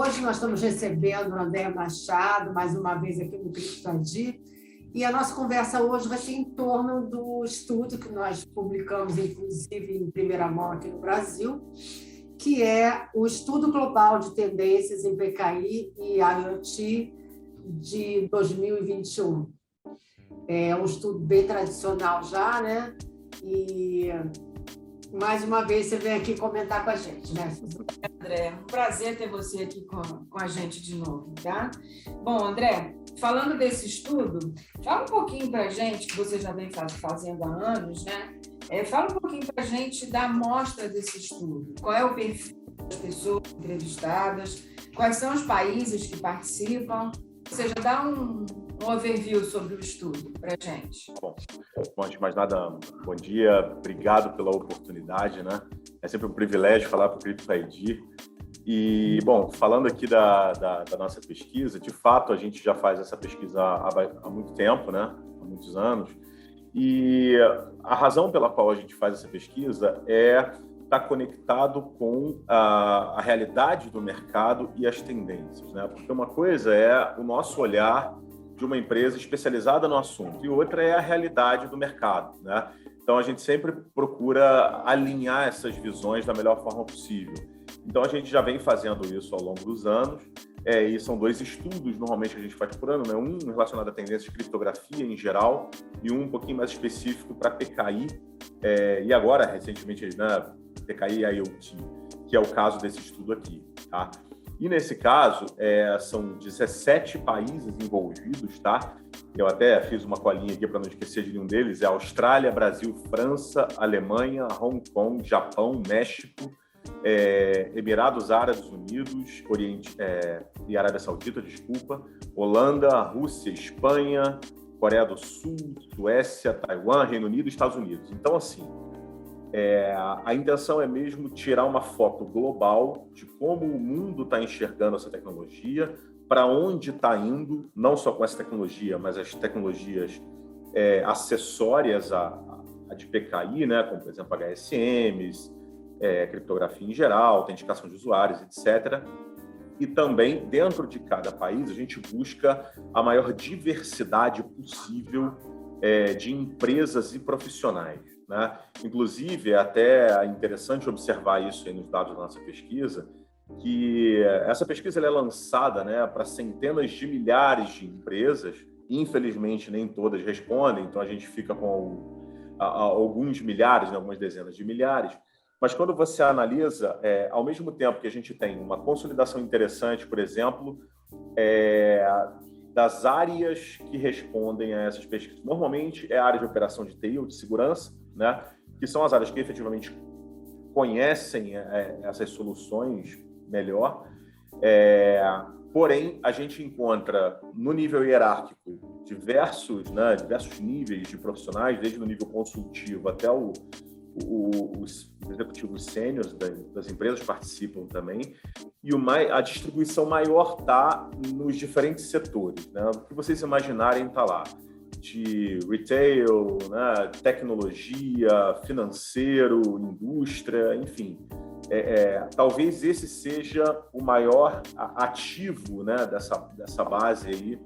Hoje nós estamos recebendo a Andréa Machado, mais uma vez aqui no CriptoAdi, e a nossa conversa hoje vai ser em torno do estudo que nós publicamos, inclusive, em primeira mão aqui no Brasil, que é o Estudo Global de Tendências em PKI e IoT de 2021. É um estudo bem tradicional já, né? E, mais uma vez, você vem aqui comentar com a gente, né, Suzana? André, um prazer ter você aqui com a gente de novo, tá? Bom, André, falando desse estudo, fala um pouquinho para a gente, que você já vem fazendo há anos, né? Fala um pouquinho para a gente da amostra desse estudo. Qual é o perfil das pessoas entrevistadas? Quais são os países que participam? Ou seja, dá um overview sobre o estudo para a gente. Bom, antes de mais nada, bom dia, obrigado pela oportunidade, né? É sempre um privilégio falar para o CriptoAdi. E, bom, falando aqui da nossa pesquisa, de fato, a gente já faz essa pesquisa há muito tempo, né? Há muitos anos. E a razão pela qual a gente faz essa pesquisa é estar conectado com a realidade do mercado e as tendências, né? Porque uma coisa é o nosso olhar de uma empresa especializada no assunto e outra é a realidade do mercado, né? Então, a gente sempre procura alinhar essas visões da melhor forma possível. Então, a gente já vem fazendo isso ao longo dos anos, e são 2 estudos, normalmente, que a gente faz por ano, né? Um relacionado a tendências de criptografia em geral e um pouquinho mais específico para PKI, e agora, recentemente, né, PKI e IoT, que é o caso desse estudo aqui, tá? E, nesse caso, são 17 países envolvidos, tá? Eu até fiz uma colinha aqui para não esquecer de nenhum deles. É Austrália, Brasil, França, Alemanha, Hong Kong, Japão, México, Emirados Árabes Unidos, e Arábia Saudita, desculpa, Holanda, Rússia, Espanha, Coreia do Sul, Suécia, Taiwan, Reino Unido e Estados Unidos. Então, assim, a intenção é mesmo tirar uma foto global de como o mundo está enxergando essa tecnologia, para onde está indo, não só com essa tecnologia, mas as tecnologias acessórias a de PKI, né, como, por exemplo, HSMs, criptografia em geral, autenticação de usuários, etc. E também, dentro de cada país, a gente busca a maior diversidade possível de empresas e profissionais, né? Inclusive, é até interessante observar isso aí nos dados da nossa pesquisa, que essa pesquisa ela é lançada, né, para centenas de milhares de empresas. Infelizmente, nem todas respondem, então a gente fica com alguns milhares, né, algumas dezenas de milhares. Mas quando você analisa, ao mesmo tempo que a gente tem uma consolidação interessante, por exemplo, das áreas que respondem a essas pesquisas. Normalmente é a área de operação de TI ou de segurança, né, que são as áreas que efetivamente conhecem essas soluções melhor. Porém, a gente encontra no nível hierárquico diversos níveis de profissionais, desde o nível consultivo até os executivos sêniores das empresas participam também, e a distribuição maior está nos diferentes setores, né? O que vocês imaginarem está lá, de retail, né, tecnologia, financeiro, indústria, enfim. Talvez esse seja o maior ativo, né, dessa base aí,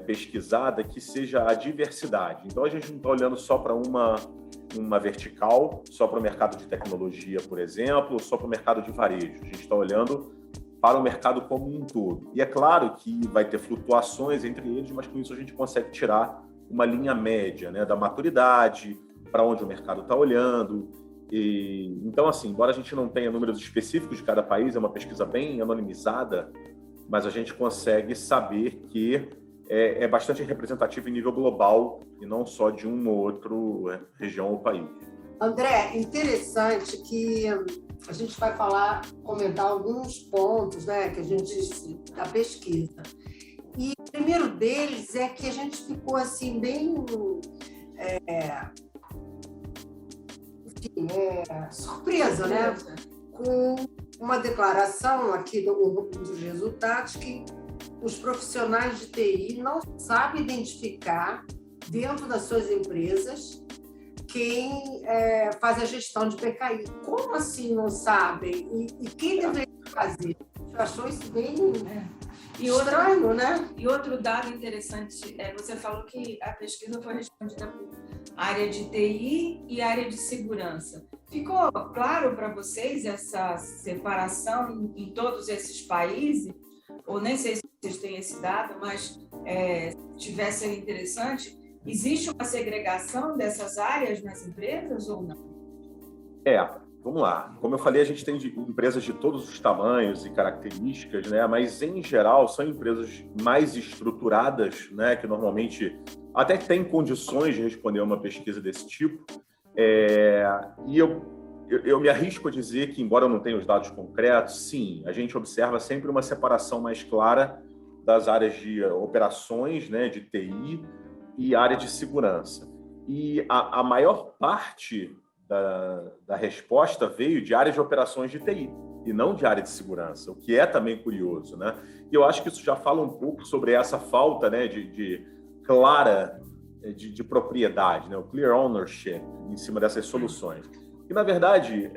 pesquisada, que seja a diversidade. Então, a gente não está olhando só para uma vertical, só para o mercado de tecnologia, por exemplo, ou só para o mercado de varejo. A gente está olhando para o mercado como um todo. E é claro que vai ter flutuações entre eles, mas com isso a gente consegue tirar uma linha média, né, da maturidade, para onde o mercado está olhando. Então, assim, embora a gente não tenha números específicos de cada país, é uma pesquisa bem anonimizada, mas a gente consegue saber que é bastante representativo em nível global e não só de uma ou outra região ou país. André, interessante que a gente vai comentar alguns pontos, né, que a gente da pesquisa. E o primeiro deles é que a gente ficou assim bem surpresa, né, com uma declaração aqui dos resultados que os profissionais de TI não sabem identificar dentro das suas empresas quem faz a gestão de PKI. Como assim não sabem? E quem deveria fazer? achou isso bem estranho, né? E outro dado interessante, você falou que a pesquisa foi respondida por área de TI e área de segurança. Ficou claro para vocês essa separação em todos esses países? Ou nem sei se vocês têm esse dado, mas se tivesse sido interessante, existe uma segregação dessas áreas nas empresas ou não? Vamos lá. Como eu falei, a gente tem empresas de todos os tamanhos e características, né? Mas, em geral, são empresas mais estruturadas, né? Que normalmente até têm condições de responder a uma pesquisa desse tipo. E eu me arrisco a dizer que, embora eu não tenha os dados concretos, sim, a gente observa sempre uma separação mais clara das áreas de operações, né? De TI e área de segurança. E a maior parte da resposta veio de áreas de operações de TI e não de área de segurança, o que é também curioso, né? E eu acho que isso já fala um pouco sobre essa falta, né, de clara de propriedade, né, o clear ownership em cima dessas soluções. E, na verdade,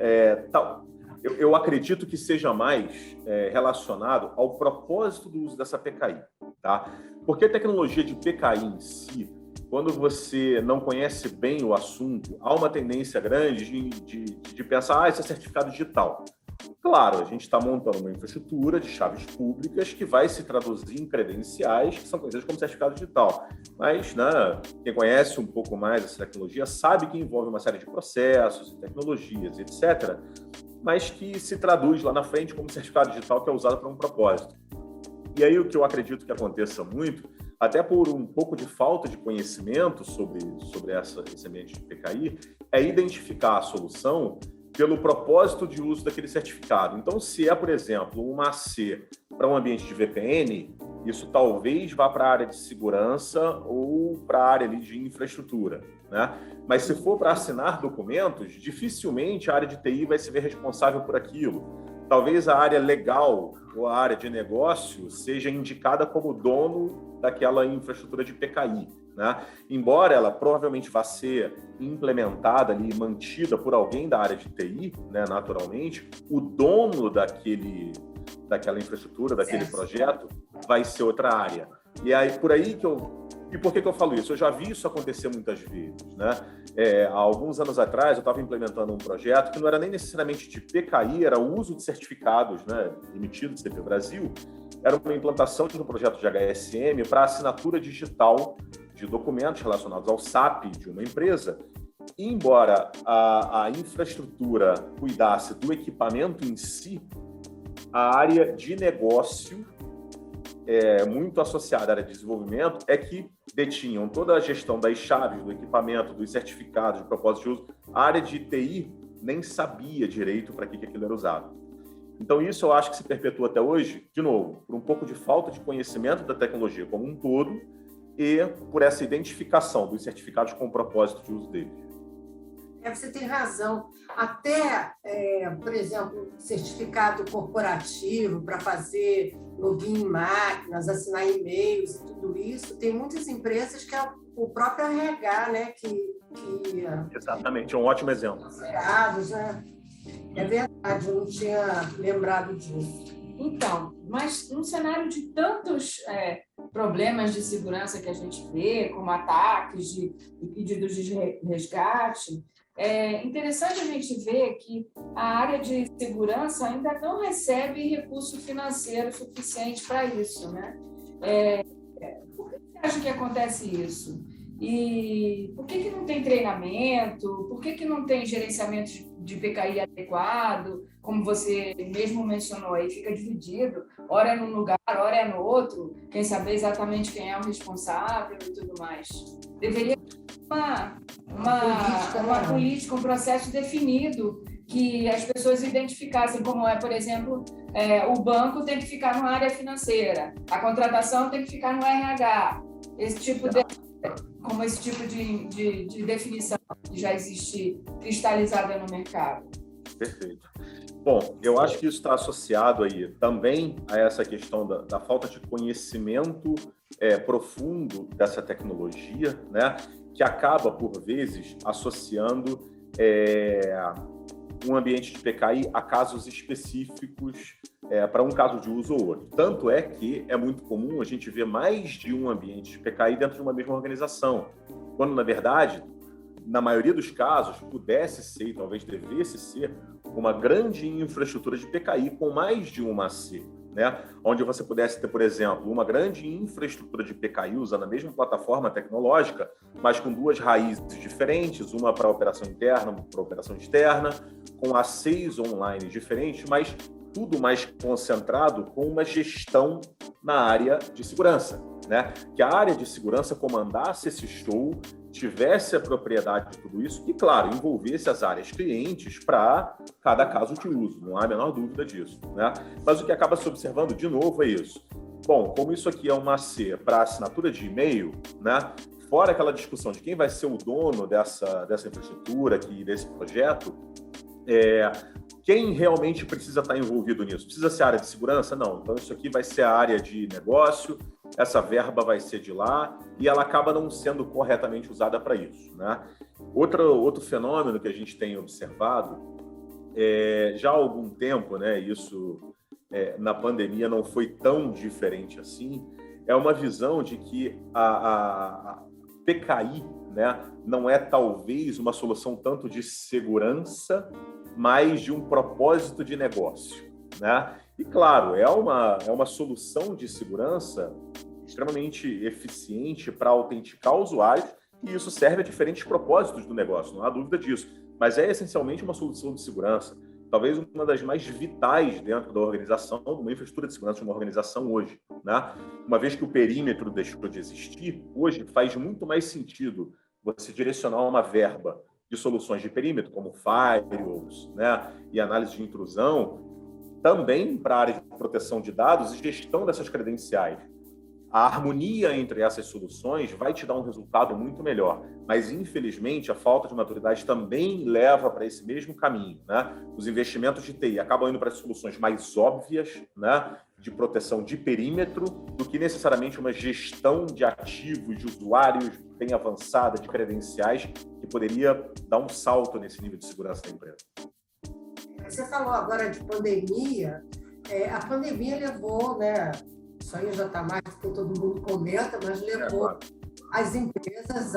eu acredito que seja mais relacionado ao propósito do uso dessa PKI, tá? Porque a tecnologia de PKI em si, quando você não conhece bem o assunto, há uma tendência grande de pensar, isso é certificado digital. Claro, a gente está montando uma infraestrutura de chaves públicas que vai se traduzir em credenciais, que são conhecidas como certificado digital. Mas, né, quem conhece um pouco mais essa tecnologia sabe que envolve uma série de processos, tecnologias, etc., mas que se traduz lá na frente como certificado digital que é usado para um propósito. E aí o que eu acredito que aconteça muito, até por um pouco de falta de conhecimento sobre esse ambiente de PKI, é identificar a solução pelo propósito de uso daquele certificado. Então, se é, por exemplo, uma AC para um ambiente de VPN, isso talvez vá para a área de segurança ou para a área ali de infraestrutura, né? Mas se for para assinar documentos, dificilmente a área de TI vai se ver responsável por aquilo. Talvez a área legal ou a área de negócio seja indicada como dono daquela infraestrutura de PKI, né? Embora ela provavelmente vá ser implementada ali, mantida por alguém da área de TI, né, naturalmente, o dono daquela infraestrutura, daquele projeto, vai ser outra área. E aí, por aí que E por que eu falo isso? Eu já vi isso acontecer muitas vezes, né? Há alguns anos atrás, eu estava implementando um projeto que não era nem necessariamente de PKI, era o uso de certificados, né, emitidos do CP Brasil. Era uma implantação de um projeto de HSM para assinatura digital de documentos relacionados ao SAP de uma empresa. E, embora a infraestrutura cuidasse do equipamento em si, a área de negócio, muito associada à área de desenvolvimento, é que detinham toda a gestão das chaves, do equipamento, dos certificados, de propósito de uso. A área de TI nem sabia direito para que aquilo era usado. Então, isso eu acho que se perpetua até hoje, de novo, por um pouco de falta de conhecimento da tecnologia como um todo e por essa identificação dos certificados com o propósito de uso deles. Você tem razão. Até, por exemplo, certificado corporativo para fazer login em máquinas, assinar e-mails e tudo isso, tem muitas empresas que é o próprio RH, né? Que Exatamente, é um ótimo exemplo. Né? É verdade, eu não tinha lembrado disso. Então, mas num cenário de tantos problemas de segurança que a gente vê, como ataques e pedidos de resgate, é interessante a gente ver que a área de segurança ainda não recebe recurso financeiro suficiente para isso, né? Por que você acha que acontece isso? E por que não tem treinamento? Por que não tem gerenciamento de PKI adequado? Como você mesmo mencionou aí, fica dividido. Ora é num lugar, ora é no outro. Quem saber exatamente quem é o responsável e tudo mais. Deveria ter uma política, um processo definido que as pessoas identificassem como por exemplo, o banco tem que ficar numa área financeira, a contratação tem que ficar no RH. Esse tipo de definição que já existe cristalizada no mercado. Perfeito. Bom, eu acho que isso está associado aí também a essa questão da falta de conhecimento profundo dessa tecnologia, né? Que acaba, por vezes, associando um ambiente de PKI a casos específicos, para um caso de uso ou outro. Tanto é que é muito comum a gente ver mais de um ambiente de PKI dentro de uma mesma organização, quando, na verdade, na maioria dos casos, pudesse ser, e talvez devesse ser, uma grande infraestrutura de PKI com mais de uma AC, né? Onde você pudesse ter, por exemplo, uma grande infraestrutura de PKI usando a mesma plataforma tecnológica, mas com duas raízes diferentes, uma para operação interna, uma para operação externa, com ACs online diferentes, mas tudo mais concentrado com uma gestão na área de segurança, né? Que a área de segurança comandasse esse show, tivesse a propriedade de tudo isso e, claro, envolvesse as áreas clientes para cada caso de uso, não há a menor dúvida disso, né? Mas o que acaba se observando, de novo, é isso. Bom, como isso aqui é uma AC para assinatura de e-mail, né? Fora aquela discussão de quem vai ser o dono dessa infraestrutura aqui, desse projeto, quem realmente precisa estar envolvido nisso? Precisa ser a área de segurança? Não. Então, isso aqui vai ser a área de negócio, essa verba vai ser de lá e ela acaba não sendo corretamente usada para isso, né? Outro fenômeno que a gente tem observado já há algum tempo, né? Isso na pandemia não foi tão diferente assim, é uma visão de que a PKI, né, não é talvez uma solução tanto de segurança, mas de um propósito de negócio, né? E, claro, é uma solução de segurança extremamente eficiente para autenticar usuários, e isso serve a diferentes propósitos do negócio, não há dúvida disso. Mas é essencialmente uma solução de segurança, talvez uma das mais vitais dentro da organização, uma infraestrutura de segurança de uma organização hoje, né? Uma vez que o perímetro deixou de existir, hoje faz muito mais sentido você direcionar uma verba de soluções de perímetro, como firewalls, né, e análise de intrusão, também para a área de proteção de dados e gestão dessas credenciais. A harmonia entre essas soluções vai te dar um resultado muito melhor, mas, infelizmente, a falta de maturidade também leva para esse mesmo caminho, né? Os investimentos de TI acabam indo para as soluções mais óbvias, né, de proteção de perímetro, do que necessariamente uma gestão de ativos, de usuários bem avançada, de credenciais, que poderia dar um salto nesse nível de segurança da empresa. Você falou agora de pandemia. A pandemia levou, né? Isso aí já está mais do que todo mundo comenta, mas levou claro, as empresas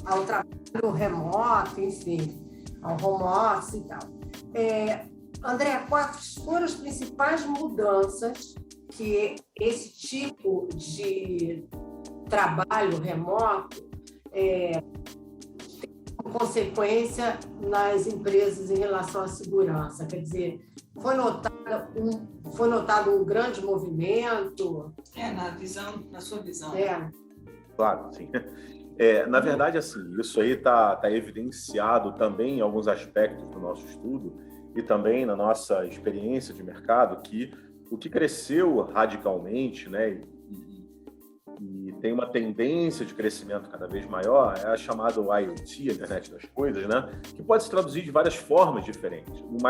ao trabalho remoto, enfim, ao home office e tal. André, quais foram as principais mudanças que esse tipo de trabalho remoto tem como consequência nas empresas em relação à segurança? Quer dizer, foi notado um grande movimento? Na sua visão. Claro, sim. Na verdade, assim, isso aí está evidenciado também em alguns aspectos do nosso estudo e também na nossa experiência de mercado, que o que cresceu radicalmente, né, e tem uma tendência de crescimento cada vez maior, é a chamada IoT, a internet das coisas, né, que pode se traduzir de várias formas diferentes. O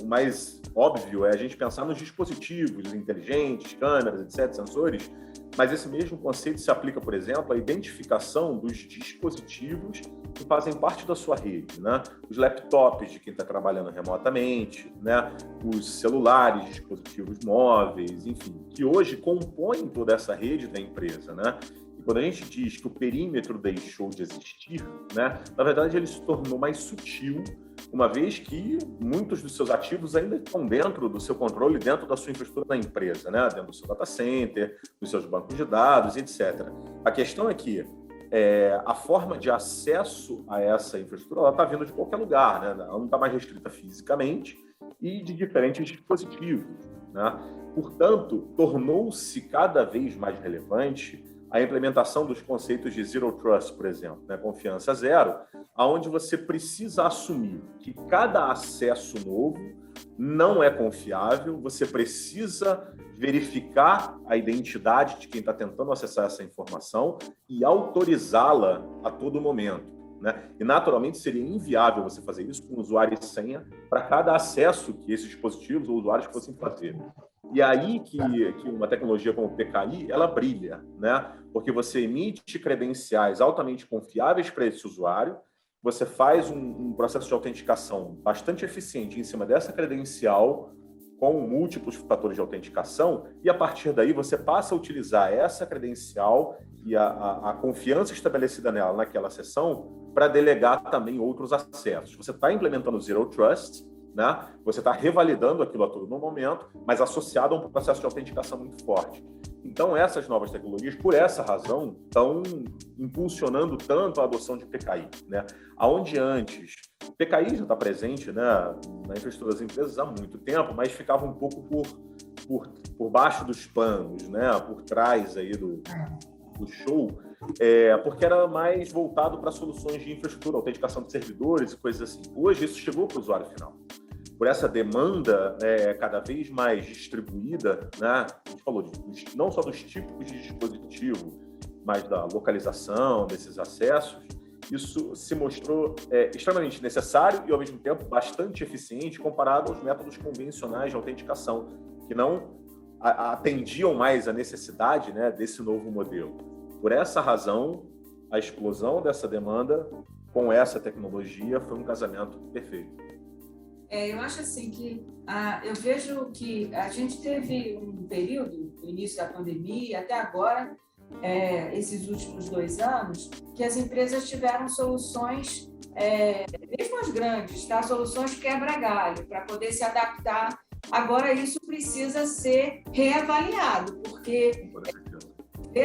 mais óbvio é a gente pensar nos dispositivos inteligentes, câmeras, etc., sensores, mas esse mesmo conceito se aplica, por exemplo, à identificação dos dispositivos que fazem parte da sua rede, né? Os laptops de quem está trabalhando remotamente, né? Os celulares, dispositivos móveis, enfim, que hoje compõem toda essa rede da empresa, né? E quando a gente diz que o perímetro deixou de existir, né? Na verdade, ele se tornou mais sutil, uma vez que muitos dos seus ativos ainda estão dentro do seu controle, dentro da sua infraestrutura da empresa, né? Dentro do seu data center, dos seus bancos de dados, etc. A questão é que a forma de acesso a essa infraestrutura está vindo de qualquer lugar, né? Ela não está mais restrita fisicamente e de diferentes dispositivos, né? Portanto, tornou-se cada vez mais relevante a implementação dos conceitos de Zero Trust, por exemplo, né? Confiança zero, onde você precisa assumir que cada acesso novo não é confiável, você precisa verificar a identidade de quem está tentando acessar essa informação e autorizá-la a todo momento, né? E, naturalmente, seria inviável você fazer isso com usuário e senha para cada acesso que esses dispositivos ou usuários fossem fazer. E aí que uma tecnologia como o PKI, ela brilha, né? Porque você emite credenciais altamente confiáveis para esse usuário, você faz um processo de autenticação bastante eficiente em cima dessa credencial, com múltiplos fatores de autenticação, e a partir daí você passa a utilizar essa credencial e a confiança estabelecida nela naquela sessão para delegar também outros acessos. Você está implementando o Zero Trust, né? Você está revalidando aquilo a todo momento, mas associado a um processo de autenticação muito forte. Então, essas novas tecnologias, por essa razão, estão impulsionando tanto a adoção de PKI, né? Onde antes, PKI já está presente, né, na infraestrutura das empresas há muito tempo, mas ficava um pouco por baixo dos panos, né, por trás aí do show, porque era mais voltado para soluções de infraestrutura, autenticação de servidores e coisas assim. Hoje, isso chegou para o usuário final. Por essa demanda cada vez mais distribuída, né? A gente falou não só dos tipos de dispositivo, mas da localização desses acessos, isso se mostrou extremamente necessário e, ao mesmo tempo, bastante eficiente comparado aos métodos convencionais de autenticação, que não atendiam mais a necessidade, né, desse novo modelo. Por essa razão, a explosão dessa demanda com essa tecnologia foi um casamento perfeito. Eu acho assim que eu vejo que a gente teve um período, no início da pandemia até agora, esses últimos 2 anos, que as empresas tiveram soluções, mesmo as grandes, tá? Soluções quebra-galho, para poder se adaptar. Agora isso precisa ser reavaliado, porque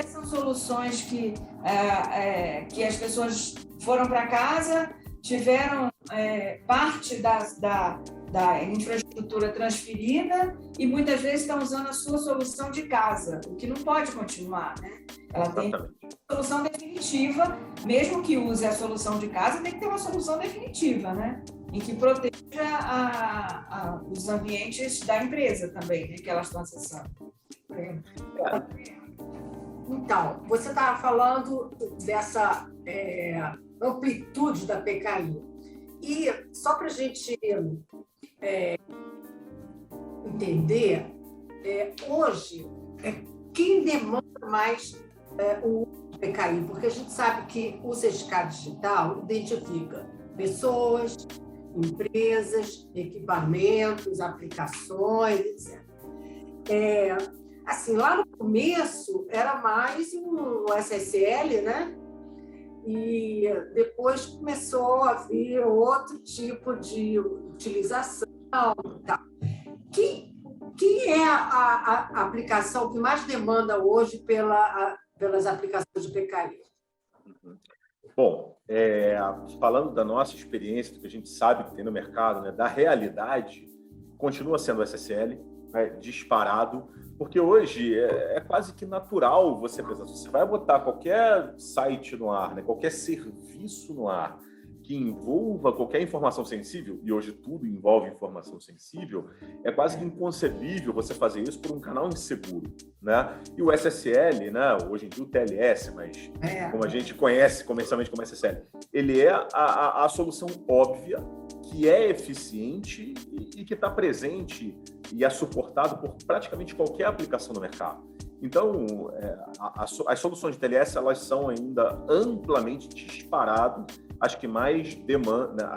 são soluções que as pessoas foram para casa, tiveram parte da infraestrutura transferida e muitas vezes estão usando a sua solução de casa, o que não pode continuar, né? Ela tem uma solução definitiva, mesmo que use a solução de casa, tem que ter uma solução definitiva, né? Em que proteja os ambientes da empresa também, né? Que elas estão acessando. Então, você estava falando dessa amplitude da PKI. E só para a gente entender, hoje, quem demanda mais o PKI? Porque a gente sabe que o certificado digital identifica pessoas, empresas, equipamentos, aplicações, etc. Assim, lá no começo era mais um SSL, né? E depois começou a vir outro tipo de utilização. Tal. Quem é a aplicação que mais demanda hoje pelas aplicações de PKI? Bom, falando da nossa experiência, do que a gente sabe que tem no mercado, né, da realidade, continua sendo o SSL, disparado, porque hoje é quase que natural você pensar, você vai botar qualquer site no ar, né, qualquer serviço no ar que envolva qualquer informação sensível, e hoje tudo envolve informação sensível, é quase que inconcebível você fazer isso por um canal inseguro, né? E o SSL, né, hoje em dia o TLS, mas como a gente conhece comercialmente como SSL, ele é a solução óbvia, que é eficiente e que está presente e é suportado por praticamente qualquer aplicação no mercado. Então, as soluções de TLS, elas são ainda amplamente disparado as que mais demandam,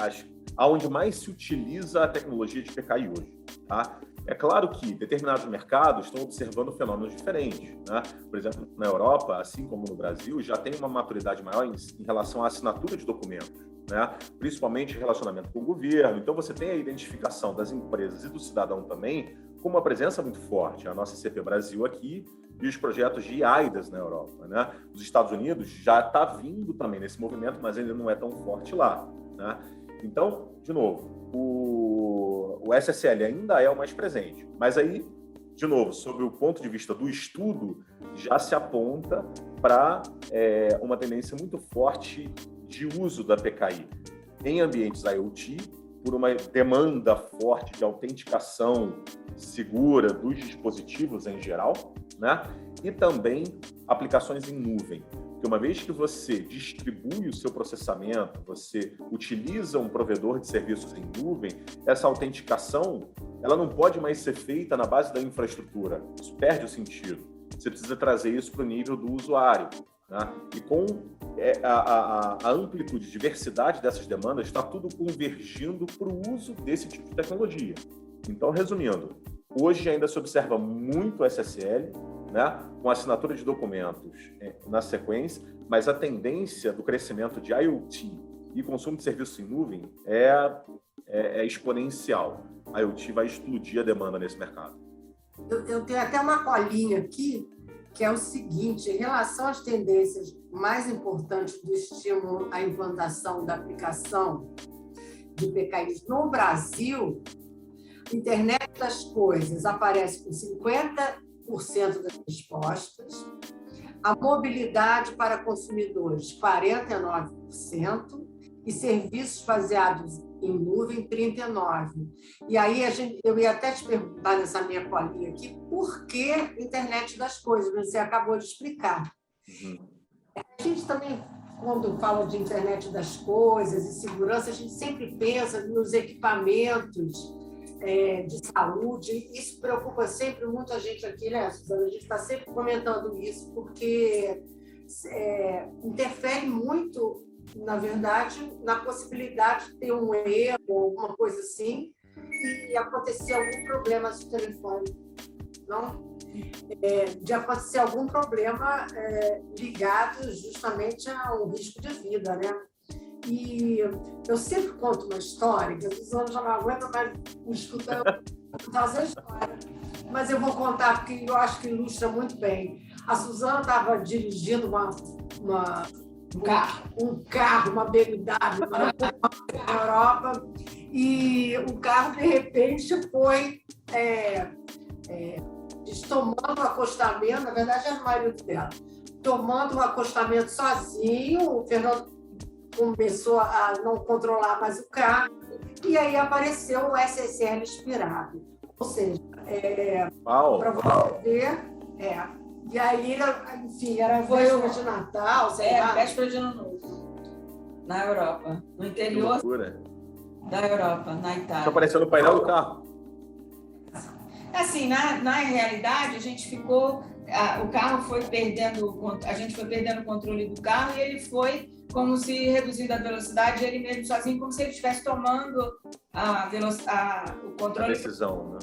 aonde mais se utiliza a tecnologia de PKI hoje, tá? É claro que determinados mercados estão observando fenômenos diferentes, né? Por exemplo, na Europa, assim como no Brasil, já tem uma maturidade maior em relação à assinatura de documentos, né? Principalmente em relacionamento com o governo. Então, você tem a identificação das empresas e do cidadão também com uma presença muito forte. A nossa CP Brasil aqui e os projetos de eIDAS na Europa, né? Os Estados Unidos já está vindo também nesse movimento, mas ainda não é tão forte lá, né? Então, de novo, o SSL ainda é o mais presente, mas aí, de novo, sob o ponto de vista do estudo, já se aponta para uma tendência muito forte de uso da PKI em ambientes IoT, por uma demanda forte de autenticação segura dos dispositivos em geral, né? E também aplicações em nuvem. Porque uma vez que você distribui o seu processamento, você utiliza um provedor de serviços em nuvem, essa autenticação ela não pode mais ser feita na base da infraestrutura. Isso perde o sentido. Você precisa trazer isso para o nível do usuário, né? E com a amplitude, diversidade dessas demandas, está tudo convergindo para o uso desse tipo de tecnologia. Então, resumindo, hoje ainda se observa muito SSL, né, com assinatura de documentos na sequência, mas a tendência do crescimento de IoT e consumo de serviços em nuvem é exponencial. A IoT vai explodir a demanda nesse mercado. Eu tenho até uma colinha aqui, que é o seguinte: em relação às tendências mais importantes do estímulo à implantação da aplicação de PKIs no Brasil, a Internet das Coisas aparece com 50% das respostas, a mobilidade para consumidores, 49%, e serviços baseados em nuvem, 39%. E aí eu ia até te perguntar nessa minha colinha aqui, por que Internet das Coisas? Você acabou de explicar. A gente também, quando fala de Internet das Coisas e segurança, a gente sempre pensa nos equipamentos de saúde. Isso preocupa sempre muito a gente aqui, né, Suzana? A gente está sempre comentando isso, porque interfere muito, na verdade, na possibilidade de ter um erro, alguma coisa assim, e acontecer algum problema no telefone, não? De acontecer algum problema ligado justamente a um risco de vida, né? E eu sempre conto uma história, que a Suzana já não aguenta mais escutar essa história, mas eu vou contar porque eu acho que ilustra muito bem. A Suzana estava dirigindo um carro, uma BMW, na Europa, e o carro, de repente, foi tomando um acostamento. Na verdade, era o marido dela, tomando um acostamento sozinho. O Fernando começou a não controlar mais o carro, e aí apareceu o SSL expirado. Ou seja, para você ver, e aí, enfim, era véspera de Natal, sei lá. Véspera de Ano Novo, na Europa, no interior da Europa, na Itália. Isso apareceu no painel do carro. Assim, na realidade, a gente ficou, o carro foi perdendo, a gente foi perdendo o controle do carro, e ele foi como se reduzindo a velocidade, ele mesmo sozinho, como se ele estivesse tomando o controle. A decisão, né?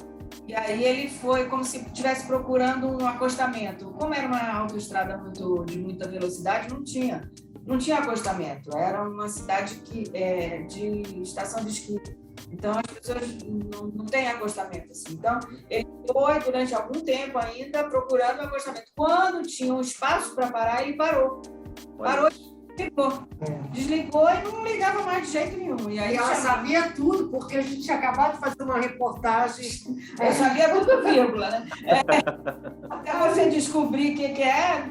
E aí ele foi como se estivesse procurando um acostamento. Como era uma autoestrada de muita velocidade, não tinha acostamento. Era uma cidade de estação de esqui. Então, as pessoas não têm acostamento assim. Então, ele foi durante algum tempo ainda procurando um acostamento. Quando tinha um espaço para parar, ele parou. Parou e desligou e não ligava mais de jeito nenhum. E aí ela sabia tudo, porque a gente tinha acabado de fazer uma reportagem. Eu sabia tudo, vírgula, né? Até você descobrir o que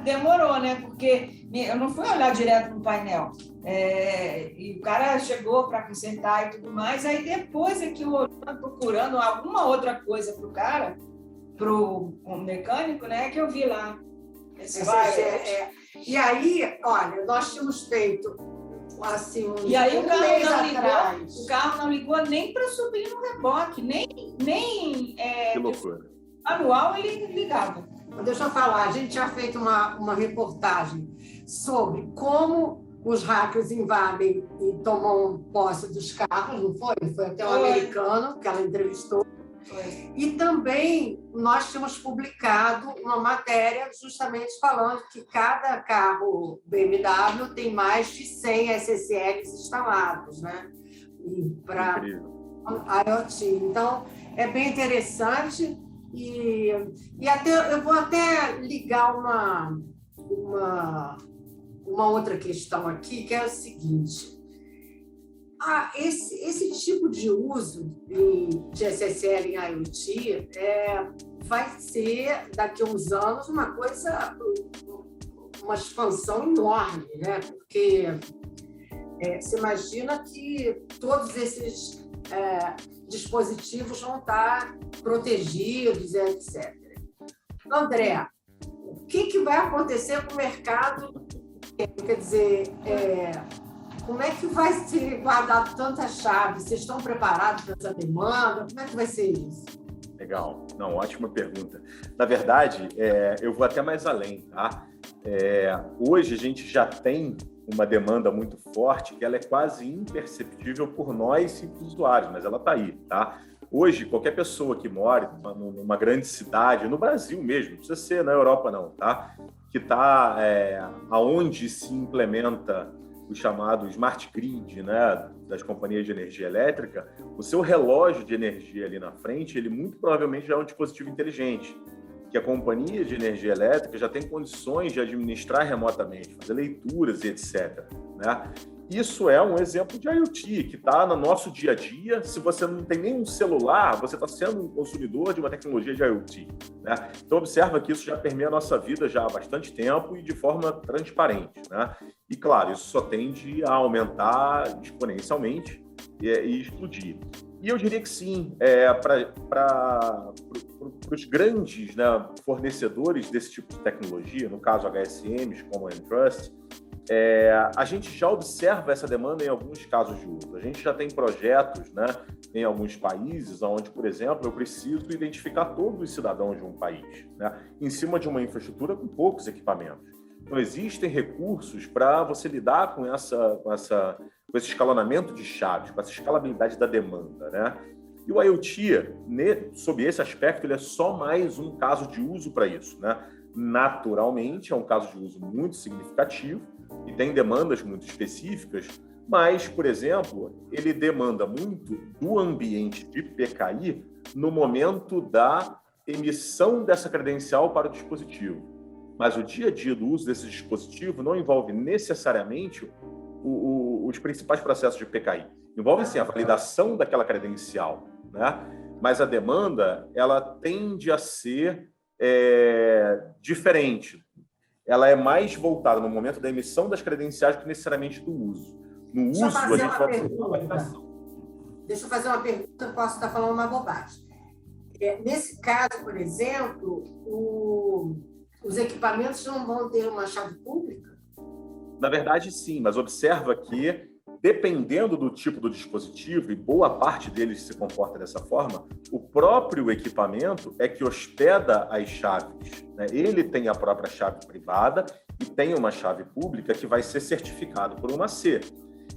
demorou, né? Porque eu não fui olhar direto no painel. E o cara chegou para consertar e tudo mais. Aí depois é que eu procurando alguma outra coisa para o cara, para o mecânico, né? Que eu vi lá. E aí, olha, nós tínhamos feito assim, e aí o carro não ligou nem para subir no reboque, nem que loucura. Manual ele ligava. Deixa eu falar, a gente tinha feito uma reportagem sobre como os hackers invadem e tomam posse dos carros, não foi? Foi até um americano que ela entrevistou. E também nós tínhamos publicado uma matéria justamente falando que cada carro BMW tem mais de 100 SSLs instalados, né? Para IoT. Então, é bem interessante e até, eu vou até ligar uma outra questão aqui, que é o seguinte. Esse tipo de uso de SSL em IoT vai ser, daqui a uns anos, uma expansão enorme, né? Porque você imagina que todos esses dispositivos vão estar protegidos, etc. André, o que vai acontecer com o mercado? Quer dizer, como é que vai ser guardado tanta chave? Vocês estão preparados para essa demanda? Como é que vai ser isso? Legal. Não, ótima pergunta. Na verdade, eu vou até mais além, tá? Hoje a gente já tem uma demanda muito forte que ela é quase imperceptível por nós, simples usuários, mas ela está aí, tá? Hoje, qualquer pessoa que mora numa grande cidade, no Brasil mesmo, não precisa ser na Europa não, tá? Que está aonde se implementa o chamado smart grid, né, das companhias de energia elétrica, o seu relógio de energia ali na frente, ele muito provavelmente já é um dispositivo inteligente, que a companhia de energia elétrica já tem condições de administrar remotamente, fazer leituras e etc. Né? Isso é um exemplo de IoT, que está no nosso dia a dia. Se você não tem nenhum celular, você está sendo um consumidor de uma tecnologia de IoT. Né? Então, observa que isso já permeia a nossa vida já há bastante tempo e de forma transparente. Né? E, claro, isso só tende a aumentar exponencialmente e explodir. E eu diria que sim, para os grandes, né, fornecedores desse tipo de tecnologia, no caso HSMs, como a Entrust, a gente já observa essa demanda em alguns casos de uso. A gente já tem projetos, né, em alguns países onde, por exemplo, eu preciso identificar todos os cidadãos de um país, né, em cima de uma infraestrutura com poucos equipamentos. Então, existem recursos para você lidar com esse escalonamento de chaves, com essa escalabilidade da demanda, né? E o IoT, sob esse aspecto, ele é só mais um caso de uso para isso, né? Naturalmente, é um caso de uso muito significativo e tem demandas muito específicas, mas, por exemplo, ele demanda muito do ambiente de PKI no momento da emissão dessa credencial para o dispositivo. Mas o dia a dia do uso desse dispositivo não envolve necessariamente os principais processos de PKI. Envolve, sim, a validação daquela credencial, né? Mas a demanda, ela tende a ser diferente. Ela é mais voltada no momento da emissão das credenciais que necessariamente do uso. No uso, a gente vai observar a validação. Deixa eu fazer uma pergunta, eu posso estar falando uma bobagem. Nesse caso, por exemplo, os equipamentos não vão ter uma chave pública? Na verdade, sim, mas observa que, dependendo do tipo do dispositivo, e boa parte deles se comporta dessa forma, o próprio equipamento é que hospeda as chaves, né? Ele tem a própria chave privada e tem uma chave pública que vai ser certificado por uma C.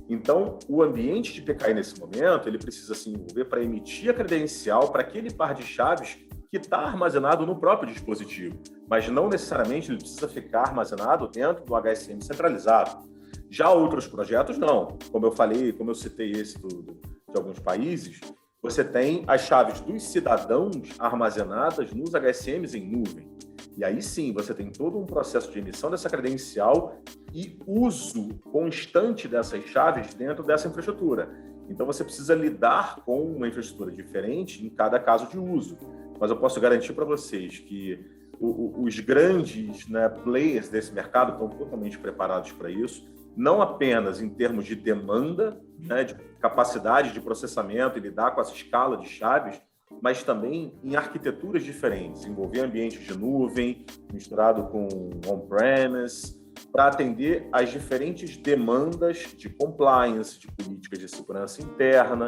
Então, o ambiente de PKI, nesse momento, ele precisa se envolver para emitir a credencial para aquele par de chaves que está armazenado no próprio dispositivo, mas não necessariamente ele precisa ficar armazenado dentro do HSM centralizado. Já outros projetos, não. Como eu falei, como eu citei esse de alguns países, você tem as chaves dos cidadãos armazenadas nos HSMs em nuvem. E aí sim, você tem todo um processo de emissão dessa credencial e uso constante dessas chaves dentro dessa infraestrutura. Então, você precisa lidar com uma infraestrutura diferente em cada caso de uso. Mas eu posso garantir para vocês que os grandes, né, players desse mercado estão totalmente preparados para isso, não apenas em termos de demanda, né, de capacidade de processamento e lidar com essa escala de chaves, mas também em arquiteturas diferentes, envolver ambientes de nuvem, misturado com on-premise, para atender às diferentes demandas de compliance, de políticas de segurança interna,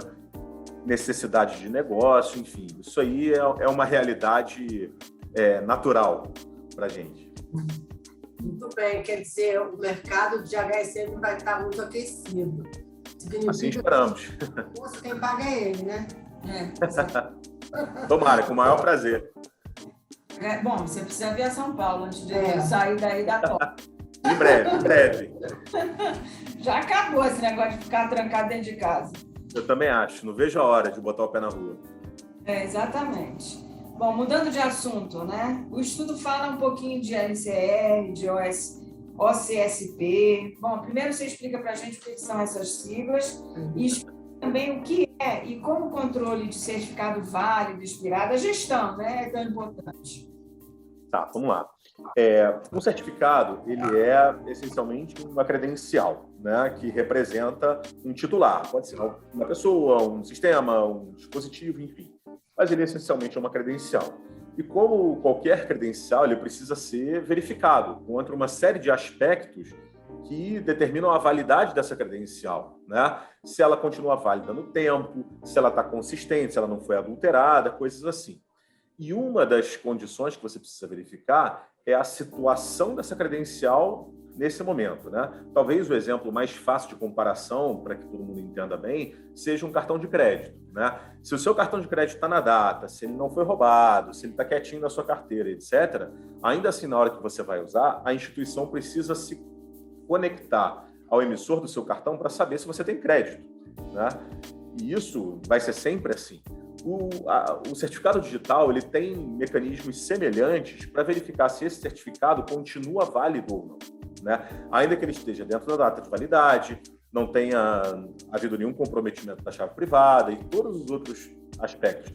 necessidade de negócio, enfim. Isso aí é uma realidade natural para a gente. Muito bem, quer dizer, o mercado de HSM vai estar muito aquecido. Assim esperamos. Quem paga é ele, né? Tomara, com o maior prazer. Bom, você precisa vir a São Paulo antes de sair daí da Copa. Em breve, em breve. Já acabou esse negócio de ficar trancado dentro de casa. Eu também acho, não vejo a hora de botar o pé na rua. Exatamente. Bom, mudando de assunto, né? O estudo fala um pouquinho de LCR, de OCSP. Bom, primeiro você explica para a gente o que são essas siglas e explica também o que é e como o controle de certificado válido, expirado, a gestão, né, é tão importante. Tá, vamos lá. Um certificado, ele é essencialmente uma credencial, né, que representa um titular. Pode ser uma pessoa, um sistema, um dispositivo, enfim. Mas ele essencialmente é uma credencial. E como qualquer credencial, ele precisa ser verificado contra uma série de aspectos que determinam a validade dessa credencial, né? Se ela continua válida no tempo, se ela está consistente, se ela não foi adulterada, coisas assim. E uma das condições que você precisa verificar é a situação dessa credencial nesse momento, né? Talvez o exemplo mais fácil de comparação, para que todo mundo entenda bem, seja um cartão de crédito, né? Se o seu cartão de crédito está na data, se ele não foi roubado, se ele está quietinho na sua carteira, etc., ainda assim, na hora que você vai usar, a instituição precisa se conectar ao emissor do seu cartão para saber se você tem crédito, né? E isso vai ser sempre assim. O certificado digital ele tem mecanismos semelhantes para verificar se esse certificado continua válido ou não, né? Ainda que ele esteja dentro da data de validade, não tenha havido nenhum comprometimento da chave privada e todos os outros aspectos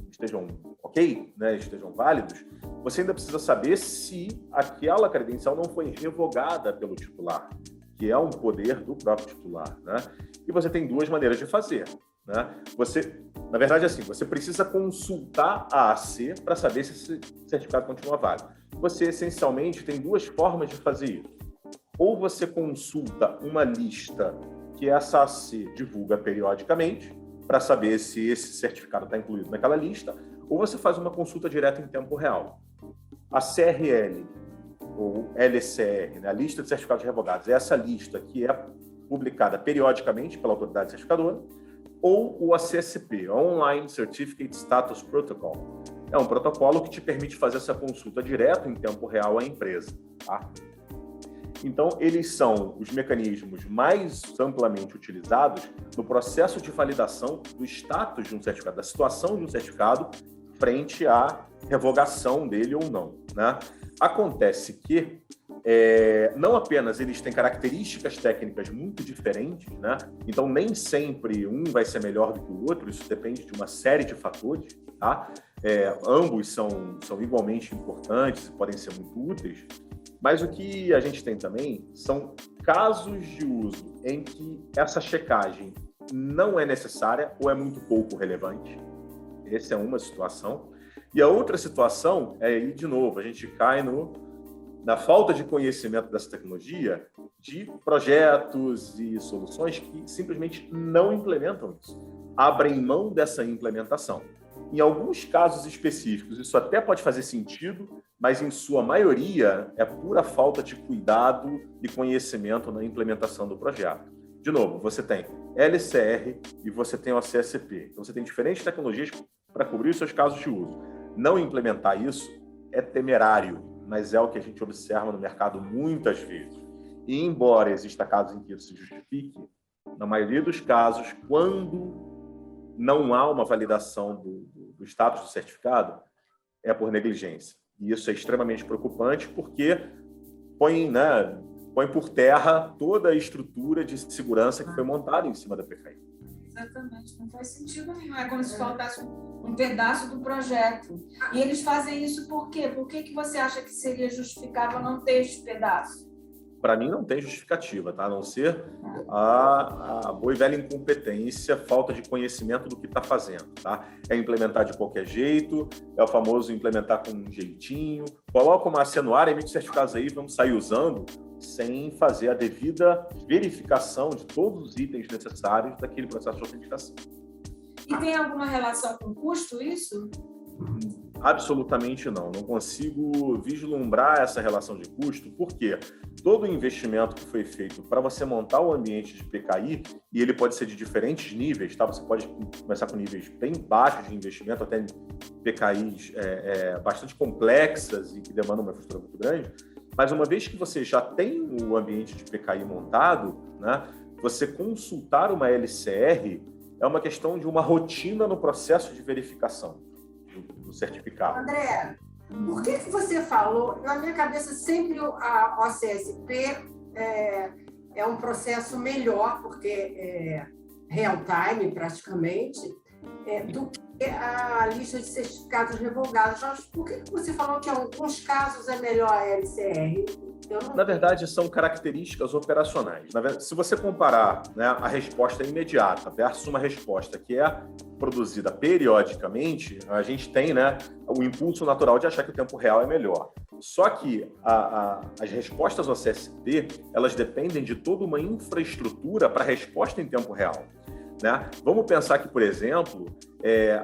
estejam ok, né? Estejam válidos, você ainda precisa saber se aquela credencial não foi revogada pelo titular, que é um poder do próprio titular, né? E você tem duas maneiras de fazer, né? Na verdade, assim, você precisa consultar a AC para saber se esse certificado continua válido. Você, essencialmente, tem duas formas de fazer isso. Ou você consulta uma lista que essa AC divulga periodicamente para saber se esse certificado está incluído naquela lista, ou você faz uma consulta direta em tempo real. A CRL, ou LCR, né, a lista de certificados revogados, é essa lista que é publicada periodicamente pela autoridade certificadora, ou o ACSP, Online Certificate Status Protocol. É um protocolo que te permite fazer essa consulta direta em tempo real à empresa, tá? Então, eles são os mecanismos mais amplamente utilizados no processo de validação do status de um certificado, da situação de um certificado frente à revogação dele ou não, né? Acontece que não apenas eles têm características técnicas muito diferentes, né? Então nem sempre um vai ser melhor do que o outro, isso depende de uma série de fatores, tá? Ambos são igualmente importantes, podem ser muito úteis, mas o que a gente tem também são casos de uso em que essa checagem não é necessária ou é muito pouco relevante. Essa é uma situação. E a outra situação é, de novo, a gente cai na falta de conhecimento dessa tecnologia, de projetos e soluções que simplesmente não implementam isso, abrem mão dessa implementação. Em alguns casos específicos, isso até pode fazer sentido, mas em sua maioria é pura falta de cuidado e conhecimento na implementação do projeto. De novo, você tem LCR e você tem o CSP. Então, você tem diferentes tecnologias para cobrir os seus casos de uso. Não implementar isso é temerário, mas é o que a gente observa no mercado muitas vezes. E, embora exista casos em que isso se justifique, na maioria dos casos, quando não há uma validação do status do certificado, é por negligência. E isso é extremamente preocupante porque põe por terra toda a estrutura de segurança que foi montada em cima da PKI. Exatamente, não faz sentido nenhum. É como se faltasse um pedaço do projeto. E eles fazem isso por quê? Por que você acha que seria justificável não ter esse pedaço? Para mim, não tem justificativa, tá? A não ser a boa e velha incompetência, falta de conhecimento do que está fazendo, tá? É implementar de qualquer jeito, é o famoso implementar com um jeitinho, coloca uma AC no ar, emite certificados aí, vamos sair usando, sem fazer a devida verificação de todos os itens necessários daquele processo de autenticação. E tem alguma relação com custo isso? Absolutamente não. Não consigo vislumbrar essa relação de custo, porque todo o investimento que foi feito para você montar o ambiente de PKI, e ele pode ser de diferentes níveis, tá? Você pode começar com níveis bem baixos de investimento, até PKIs bastante complexas e que demandam uma infraestrutura muito grande, mas uma vez que você já tem o ambiente de PKI montado, né, você consultar uma LCR é uma questão de uma rotina no processo de verificação do certificado. André, por que você falou? Na minha cabeça, sempre a OCSP é um processo melhor, porque é real-time, praticamente, do que a lista de certificados revogados. Mas por que você falou que em alguns casos é melhor a LCR? Na verdade, são características operacionais. Se você comparar, né, a resposta imediata versus uma resposta que é produzida periodicamente, a gente tem, né, o impulso natural de achar que o tempo real é melhor. Só que as respostas OCSP, elas dependem de toda uma infraestrutura para resposta em tempo real, né? Vamos pensar que, por exemplo,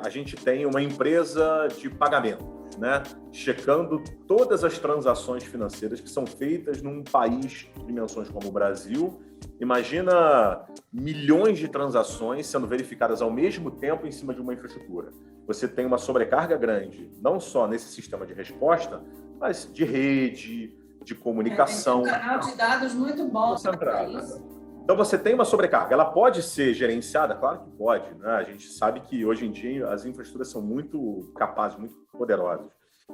a gente tem uma empresa de pagamentos, né, checando todas as transações financeiras que são feitas num país de dimensões como o Brasil. Imagina milhões de transações sendo verificadas ao mesmo tempo em cima de uma infraestrutura. Você tem uma sobrecarga grande, não só nesse sistema de resposta, mas de rede, de comunicação. Tem um canal de dados muito bom para isso. Então, você tem uma sobrecarga. Ela pode ser gerenciada? Claro que pode, né? A gente sabe que, hoje em dia, as infraestruturas são muito capazes, muito poderosas.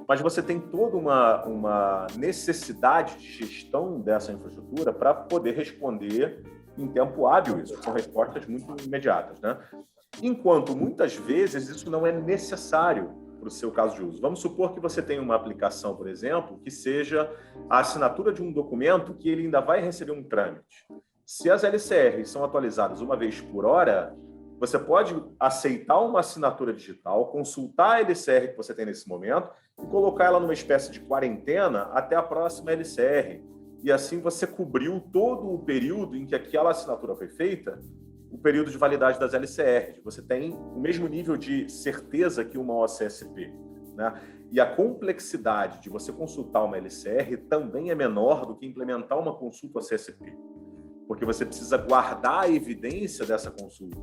Mas você tem toda uma necessidade de gestão dessa infraestrutura para poder responder em tempo hábil isso. São respostas muito imediatas, né? Enquanto, muitas vezes, isso não é necessário para o seu caso de uso. Vamos supor que você tem uma aplicação, por exemplo, que seja a assinatura de um documento que ele ainda vai receber um trâmite. Se as LCRs são atualizadas uma vez por hora, você pode aceitar uma assinatura digital, consultar a LCR que você tem nesse momento e colocar ela numa espécie de quarentena até a próxima LCR. E assim você cobriu todo o período em que aquela assinatura foi feita, o período de validade das LCRs. Você tem o mesmo nível de certeza que uma OCSP, né? E a complexidade de você consultar uma LCR também é menor do que implementar uma consulta OCSP. Porque você precisa guardar a evidência dessa consulta,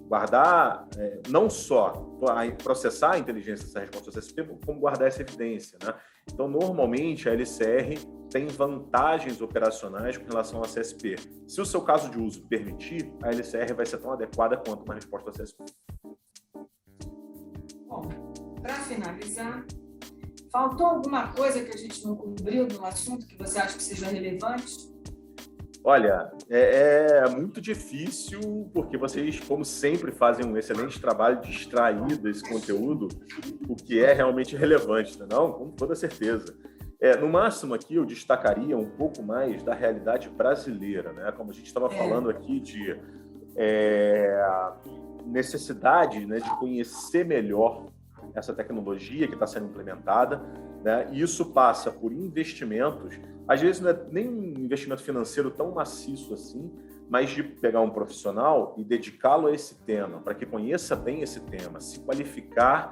guardar não só processar a inteligência dessa resposta CSP, como guardar essa evidência, né? Então, normalmente, a LCR tem vantagens operacionais com relação à CSP. Se o seu caso de uso permitir, a LCR vai ser tão adequada quanto uma resposta à CSP. Bom, para finalizar, faltou alguma coisa que a gente não cobriu no assunto que você acha que seja relevante? Olha, é muito difícil, porque vocês, como sempre, fazem um excelente trabalho de extrair desse conteúdo o que é realmente relevante, não? Com toda certeza. No máximo aqui, eu destacaria um pouco mais da realidade brasileira, né? Como a gente estava falando aqui de necessidade, né, de conhecer melhor essa tecnologia que está sendo implementada, né? E isso passa por investimentos. Às vezes não é nem um investimento financeiro tão maciço assim, mas de pegar um profissional e dedicá-lo a esse tema, para que conheça bem esse tema, se qualificar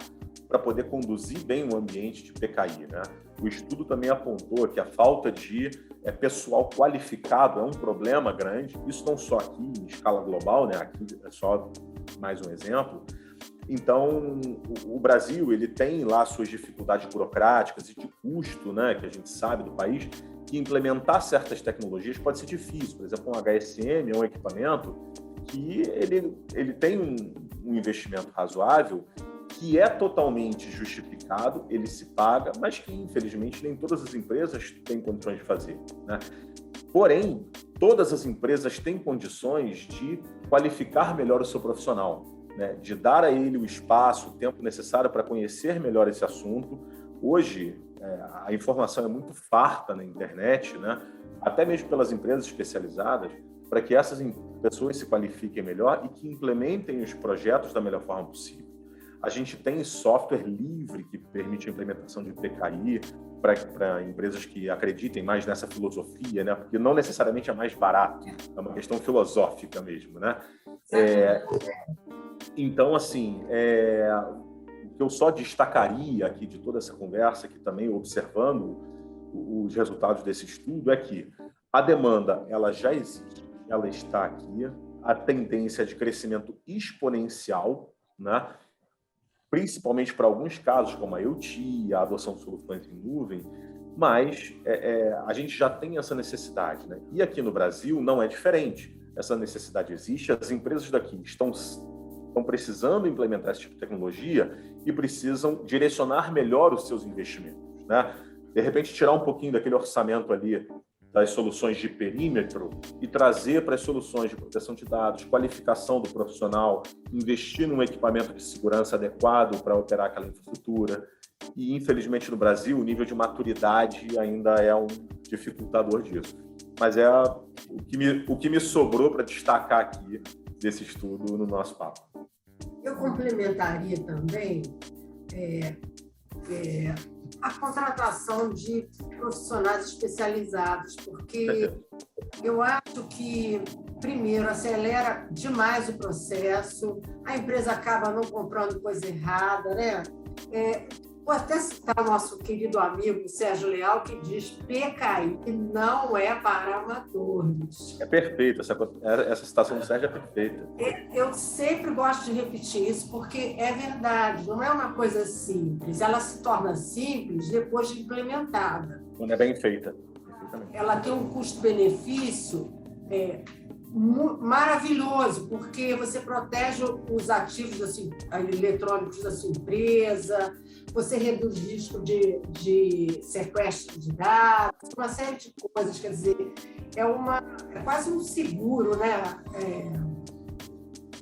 para poder conduzir bem o ambiente de PKI, né? O estudo também apontou que a falta de pessoal qualificado é um problema grande, isso não só aqui em escala global, né? Aqui é só mais um exemplo. Então, o Brasil, ele tem lá suas dificuldades burocráticas e de custo, né, que a gente sabe do país, que implementar certas tecnologias pode ser difícil. Por exemplo, um HSM é um equipamento que ele tem um investimento razoável, que é totalmente justificado, ele se paga, mas que, infelizmente, nem todas as empresas têm condições de fazer, né? Porém, todas as empresas têm condições de qualificar melhor o seu profissional, né, de dar a ele o espaço, o tempo necessário para conhecer melhor esse assunto. Hoje, a informação é muito farta na internet, né, até mesmo pelas empresas especializadas, para que essas pessoas se qualifiquem melhor e que implementem os projetos da melhor forma possível. A gente tem software livre que permite a implementação de PKI para empresas que acreditem mais nessa filosofia, né, porque não necessariamente é mais barato, é uma questão filosófica mesmo, né? Então, assim, o que eu só destacaria aqui de toda essa conversa, que também observando os resultados desse estudo, é que a demanda, ela já existe, ela está aqui, a tendência de crescimento exponencial, né? Principalmente para alguns casos, como a IoT, a adoção de soluções em nuvem, mas a gente já tem essa necessidade, né? E aqui no Brasil não é diferente. Essa necessidade existe, as empresas daqui estão precisando implementar esse tipo de tecnologia e precisam direcionar melhor os seus investimentos, né? De repente, tirar um pouquinho daquele orçamento ali das soluções de perímetro e trazer para as soluções de proteção de dados, qualificação do profissional, investir num equipamento de segurança adequado para operar aquela infraestrutura. E, infelizmente, no Brasil, o nível de maturidade ainda é um dificultador disso. Mas é o que me sobrou para destacar aqui desse estudo no nosso papo. Eu complementaria também a contratação de profissionais especializados, porque eu acho que, primeiro, acelera demais o processo, a empresa acaba não comprando coisa errada, né? Vou até citar nosso querido amigo Sérgio Leal, que diz PKI não é para amadores. É perfeito, essa citação do Sérgio é perfeita. Eu sempre gosto de repetir isso, porque é verdade, não é uma coisa simples. Ela se torna simples depois de implementada. Quando é bem feita. Ela tem um custo-benefício maravilhoso, porque você protege os ativos eletrônicos da sua empresa, você reduz o risco de sequestro de dados, uma série de coisas. Quer dizer, é quase um seguro, né?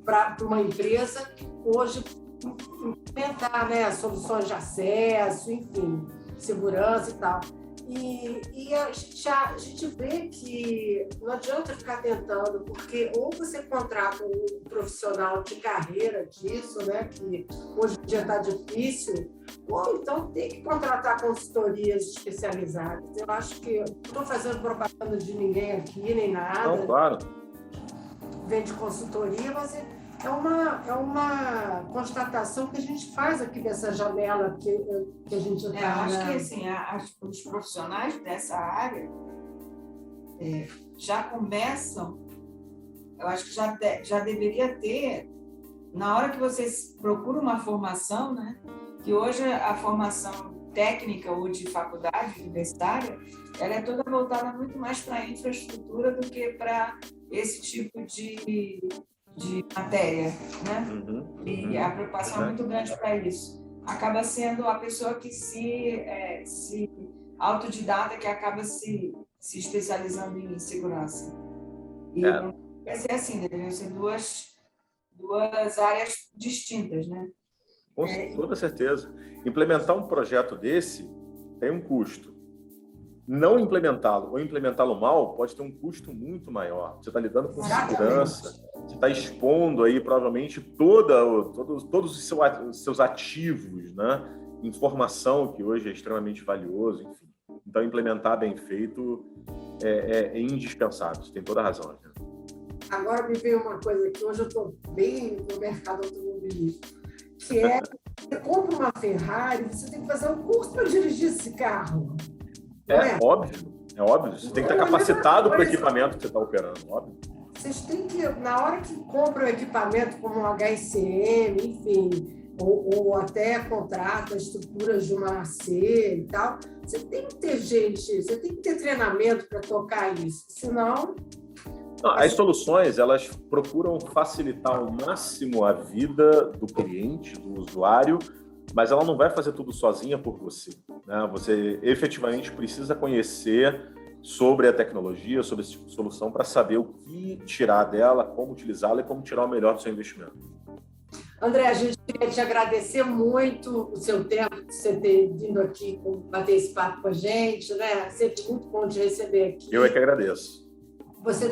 Para uma empresa hoje implementar, né, soluções de acesso, enfim, segurança e tal. E a gente vê que não adianta ficar tentando, porque ou você contrata um profissional de carreira disso, né, que hoje em dia está difícil, ou então tem que contratar consultorias especializadas. Eu acho que não estou fazendo propaganda de ninguém aqui, nem nada. Não, claro. Vende consultoria, mas é uma constatação que a gente faz aqui dessa janela que a gente está. Eu acho que assim, os profissionais dessa área já começam, eu acho que já deveria ter, na hora que você procura uma formação, né? Que hoje a formação técnica ou de faculdade universitária, ela é toda voltada muito mais para a infraestrutura do que para esse tipo de matéria, né? E a preocupação é muito grande para isso. Acaba sendo a pessoa que se autodidata, que acaba se especializando em segurança. E vai ser assim, deveriam ser duas áreas distintas, né? Com toda certeza. Implementar um projeto desse tem um custo. Não implementá-lo ou implementá-lo mal pode ter um custo muito maior. Você está lidando com segurança, você está expondo aí provavelmente todos os seus ativos, né? Informação que hoje é extremamente valioso, enfim. Então, implementar bem feito é indispensável. Você tem toda a razão. Né? Agora me veio uma coisa que hoje eu estou bem no mercado automobilístico, que você compra uma Ferrari, você tem que fazer um curso para dirigir esse carro. Óbvio. Você tem que estar capacitado para o equipamento que você está operando, óbvio. Vocês têm que, na hora que compram um equipamento como um HSM, enfim, ou até contrata estruturas de uma AC e tal, você tem que ter você tem que ter treinamento para tocar isso, senão... Não, as soluções, elas procuram facilitar ao máximo a vida do cliente, do usuário, mas ela não vai fazer tudo sozinha por você, né? Você efetivamente precisa conhecer sobre a tecnologia, sobre esse tipo de solução, para saber o que tirar dela, como utilizá-la e como tirar o melhor do seu investimento. André, a gente queria te agradecer muito o seu tempo, de você ter vindo aqui bater esse papo com a gente, né? Sempre muito bom te receber aqui. Eu é que agradeço. Você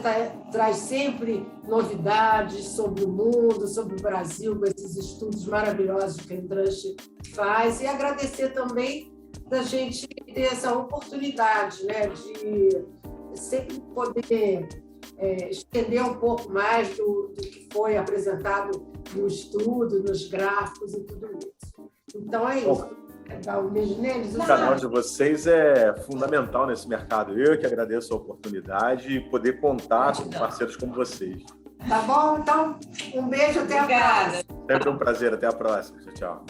traz sempre novidades sobre o mundo, sobre o Brasil, com esses estudos maravilhosos que a Andrush faz. E agradecer também da gente ter essa oportunidade, né, de sempre poder estender um pouco mais do que foi apresentado no estudo, nos gráficos e tudo isso. Então, é isso. O canal de vocês é fundamental nesse mercado. Eu que agradeço a oportunidade e poder contar com parceiros como vocês. Tá bom? Então, um beijo, até a próxima. Sempre um prazer, até a próxima. Tchau.